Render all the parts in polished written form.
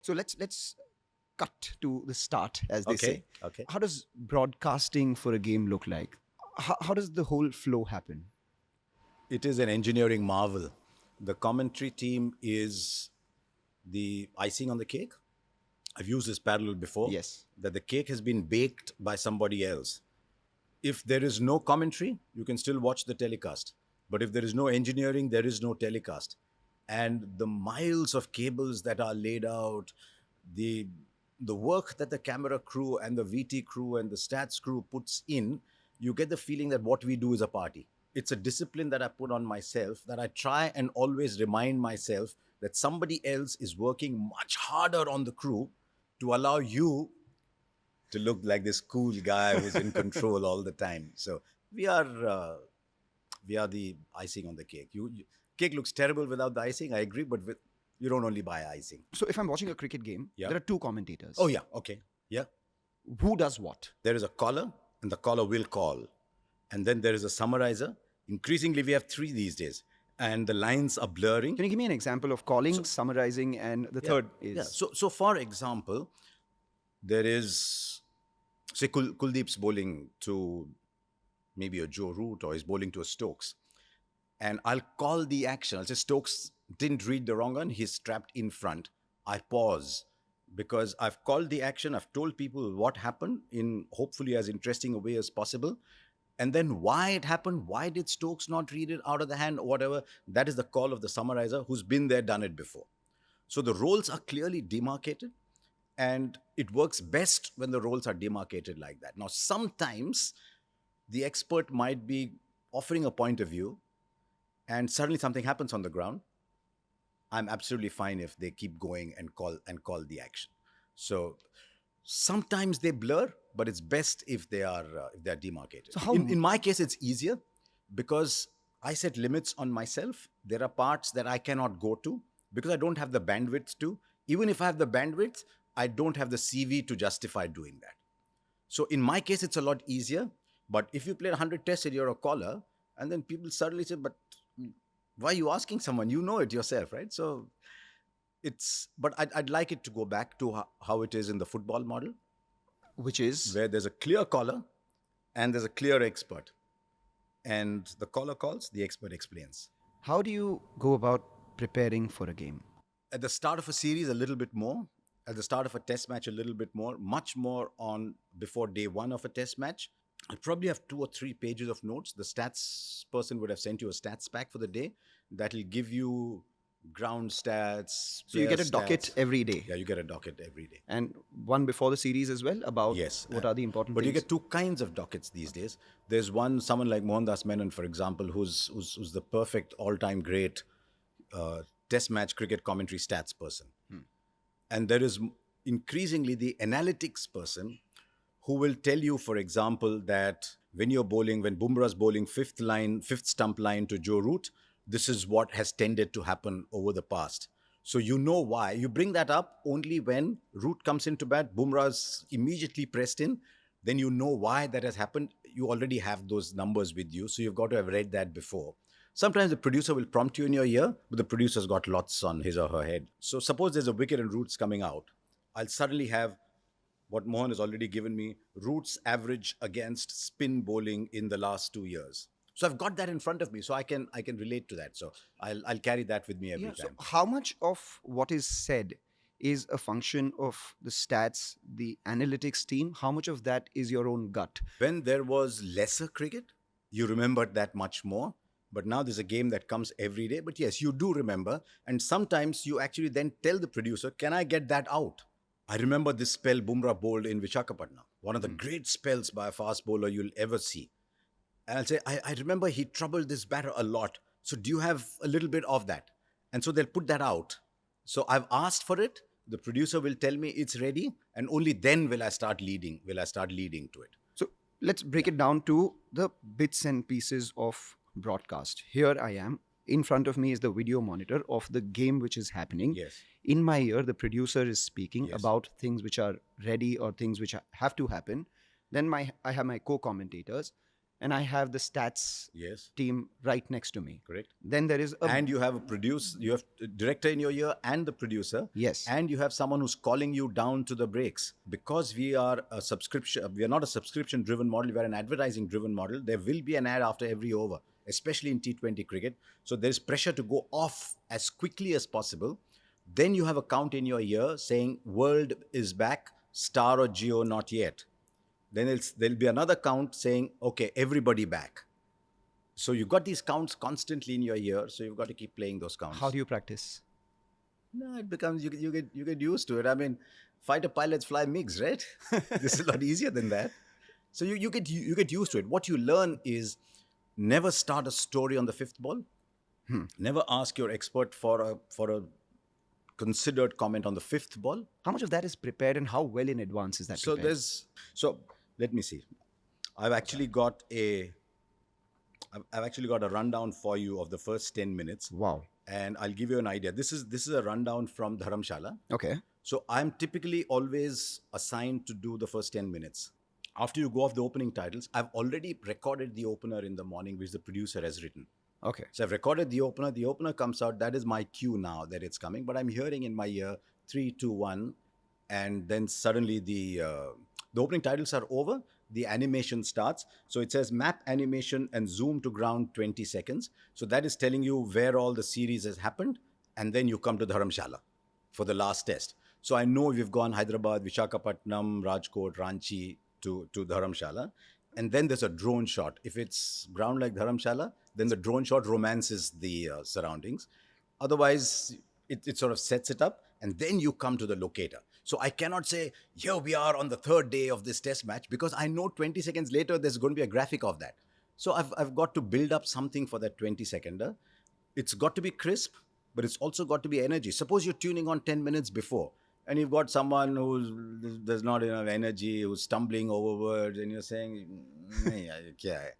So let's cut to the start, as they Okay. say. Okay. How does broadcasting for a game look like? How does the whole flow happen? It is an engineering marvel. The commentary team is the icing on the cake. I've used this parallel before, Yes. that the cake has been baked by somebody else. If there is no commentary, you can still watch the telecast. But if there is no engineering, there is no telecast. And the miles of cables that are laid out, the the work that the camera crew and the VT crew and the stats crew puts in, you get the feeling that what we do is a party. It's a discipline that I put on myself, that I try and always remind myself that somebody else is working much harder on the crew to allow you to look like this cool guy who's in control all the time. So we are we are the icing on the cake. Cake looks terrible without the icing. I agree, but you don't only buy icing. So if I'm watching a cricket game, Yeah. there are two commentators. Oh yeah. Okay. Yeah. Who does what? There is a caller, and the caller will call, and then there is a summarizer. Increasingly, we have three these days, and the lines are blurring. Can you give me an example of calling, summarizing, and the third is? Yeah. So for example, there is, say, Kuldeep's bowling to maybe a Joe Root, or he's bowling to a Stokes. And I'll call the action. I'll say Stokes didn't read the wrong one. He's trapped in front. I pause because I've called the action. I've told people what happened in hopefully as interesting a way as possible. And then why it happened, why did Stokes not read it out of the hand or whatever, that is the call of the summarizer who's been there, done it before. So the roles are clearly demarcated, and it works best when the roles are demarcated like that. Now, sometimes the expert might be offering a point of view and suddenly something happens on the ground. I'm absolutely fine if they keep going and call the action. So sometimes they blur, but it's best if they are demarcated. So how- in my case, it's easier because I set limits on myself. There are parts that I cannot go to because I don't have the bandwidth to. Even if I have the bandwidth, I don't have the CV to justify doing that. So in my case, it's a lot easier. But if you play 100 tests and you're a caller, and then people suddenly say, but why are you asking someone? You know it yourself, right? So but I'd like it to go back to how it is in the football model, Which is? where there's a clear caller and there's a clear expert. And the caller calls, the expert explains. How do you go about preparing for a game? At the start of a series, a little bit more. At the start of a test match, a little bit more. Much more on before day one of a test match. I probably have 2 or 3 pages of notes. The stats person would have sent you a stats pack for the day that will give you ground stats. So you get a player docket stats. every day. Yeah, you get a docket every day. And one before the series as well about Yes. what are the important But things. you get two kinds of dockets these days. There's someone like Mohandas Menon, for example, who's the perfect all-time great test match cricket commentary stats person. And there is increasingly the analytics person who will tell you, for example, that when Bumrah's bowling fifth stump line to Joe Root, this is what has tended to happen over the past. So you know why. You bring that up only when Root comes into bat, Bumrah's immediately pressed in, then you know why that has happened. You already have those numbers with you, so you've got to have read that before. Sometimes the producer will prompt you in your ear, but the producer's got lots on his or her head. So suppose there's a wicket and Root's coming out. I'll suddenly have what Mohan has already given me, Root's average against spin bowling in the last 2 years. So I've got that in front of me, so I can relate to that. So I'll carry that with me every Yeah, so time. how much of what is said is a function of the stats, the analytics team? How much of that is your own gut? When there was lesser cricket, you remembered that much more. But now there's a game that comes every day. But yes, you do remember. And sometimes you actually then tell the producer, can I get that out? I remember this spell Bumrah bowled in Visakhapatnam, one of the great spells by a fast bowler you'll ever see. And I'll say, I remember he troubled this batter a lot. So do you have a little bit of that? And so they'll put that out. So I've asked for it. The producer will tell me it's ready. And only then will I start leading to it. So let's break it down to the bits and pieces of broadcast. Here I am. In front of me is the video monitor of the game which is happening. Yes. In my ear, the producer is speaking Yes. about things which are ready or things which have to happen. Then I have my co-commentators. and I have the stats Yes. team right next to me. Correct. Then there is a And you have you have a director in your ear and the producer. yes. And you have someone who's calling you down to the breaks. Because we are a subscription, we are not a subscription driven model, we are an advertising driven model. There will be an ad after every over, especially in T20 cricket. So there's pressure to go off as quickly as possible. Then you have a count in your ear saying world is back, star or geo not yet. Then there'll be another count saying, okay, everybody back. So you've got these counts constantly in your ear, so you've got to keep playing those How counts. do you practice? No, it becomes you get used to it. I mean, fighter pilots fly MiGs, right? This is a lot easier than that. So you get used to it. What you learn is never start a story on the fifth ball. Never ask your expert for a considered comment on the fifth ball. How much of that is prepared, and how well in advance is that So prepared? so let me see. I've actually got a I've actually got a rundown for you of the first 10 minutes, Wow. and I'll give you an idea. This is a rundown from Dharamshala. Okay. So I'm typically always assigned to do the first 10 minutes. After you go off the opening titles, I've already recorded the opener in the morning, which the producer has written. Okay. So I've recorded the opener. The opener comes out. That is my cue now that it's coming. But I'm hearing in my ear 3, 2, 1, and then suddenly the opening titles are over. The animation starts. So it says map animation and zoom to ground 20 seconds. So that is telling you where all the series has happened, and then you come to Dharamshala for the last test. So I know we've gone Hyderabad, Visakhapatnam, Rajkot, Ranchi to Dharamshala. And then there's a drone shot. If it's ground like Dharamshala, then the drone shot romances the surroundings. Otherwise, it sort of sets it up, and then you come to the locator. So I cannot say, here we are on the third day of this test match, because I know 20 seconds later there's going to be a graphic of that. So I've got to build up something for that 20 seconder. It's got to be crisp, but it's also got to be energy. Suppose you're tuning on 10 minutes before, and you've got someone who's there's not enough energy, who's stumbling over words, and you're saying, "Nahi, yaar, kya hai?"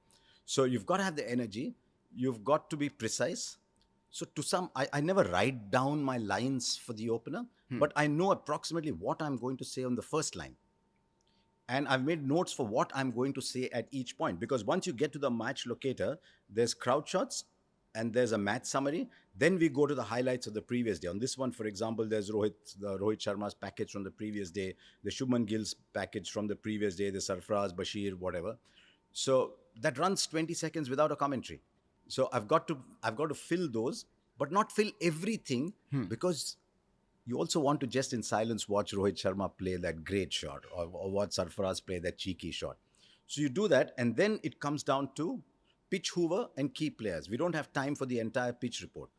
So you've got to have the energy. You've got to be precise. So I never write down my lines for the opener, but I know approximately what I'm going to say on the first line. And I've made notes for what I'm going to say at each point, because once you get to the match locator, there's crowd shots and there's a match summary. Then we go to the highlights of the previous day. On this one, for example, there's Rohit Sharma's package from the previous day, the Shubman Gill's package from the previous day, the Sarfraz, Bashir, whatever. So that runs 20 seconds without a commentary. So I've got to fill those, but not fill everything, because you also want to just in silence watch Rohit Sharma play that great shot, or watch Sarfaraz play that cheeky shot. So you do that, and then it comes down to pitch hoover and key players. We don't have time for the entire pitch report.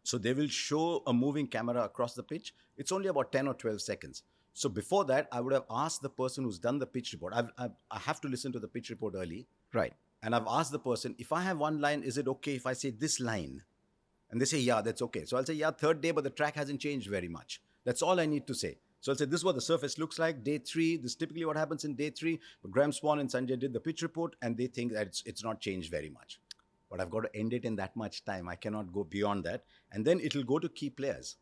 So they will show a moving camera across the pitch. It's only about 10 or 12 seconds. So before that, I would have asked the person who's done the pitch report. I have to listen to the pitch report early. Right. And I've asked the person, if I have one line, is it okay if I say this line? And they say, yeah, that's okay. So I'll say, yeah, third day, but the track hasn't changed very much. That's all I need to say. So I'll say, this is what the surface looks like. Day 3, this is typically what happens in day 3. But Graham Swan and Sanjay did the pitch report, and they think that it's not changed very much. But I've got to end it in that much time. I cannot go beyond that. And then it'll go to key players.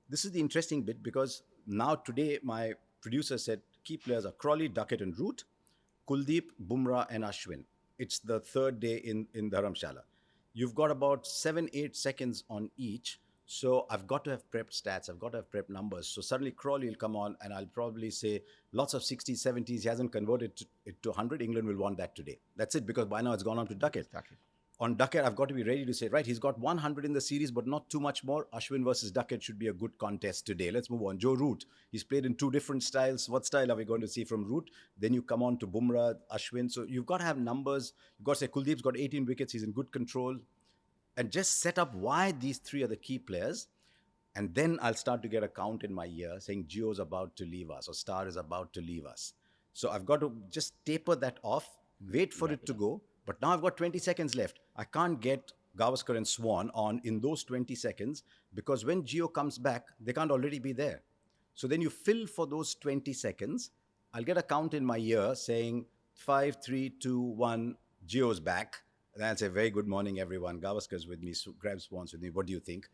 This is the interesting bit, because now today my producer said key players are Crawley, Duckett, and Root, Kuldeep, Bumrah, and Ashwin. It's the third day in Dharamshala. You've got about 7-8 seconds on each. So I've got to have prepped stats. I've got to have prepped numbers. So suddenly Crawley will come on, and I'll probably say lots of 60s, 70s. He hasn't converted it to 100. England will want that today. That's it, because by now it's gone on to Duckett. On Duckett, I've got to be ready to say, right, he's got 100 in the series, but not too much more. Ashwin versus Duckett should be a good contest today. Let's move on. Joe Root, he's played in 2 different styles. What style are we going to see from Root? Then you come on to Bumrah, Ashwin. So you've got to have numbers. You've got to say Kuldeep's got 18 wickets. He's in good control. And just set up why these 3 are the key players. And then I'll start to get a count in my ear saying Gio's about to leave us, or Star is about to leave us. So I've got to just taper that off, wait for it to go. But now I've got 20 seconds left. I can't get Gavaskar and Swan on in those 20 seconds, because when Gio comes back, they can't already be there. So then you fill for those 20 seconds. I'll get a count in my ear saying 5, 3, 2, 1, Gio's back. And I'll say, very good morning, everyone. Gavaskar's with me, Graham Swan's with me. What do you think?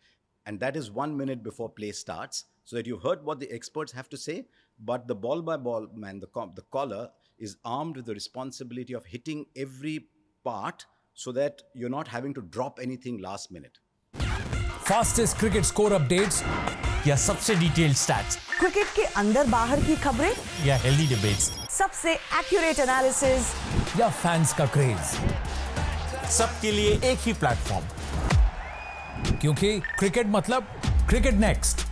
And that is 1 minute before play starts, so that you've heard what the experts have to say. But the ball by ball man, the caller, is armed with the responsibility of hitting every part so that you're not having to drop anything last minute. Fastest cricket score updates या सबसे detailed stats, cricket के अंदर बाहर की खबरें या healthy debates, सबसे accurate analysis या फैंस का क्रेज, सबके लिए एक ही प्लेटफॉर्म, क्योंकि क्रिकेट मतलब क्रिकेट नेक्स्ट।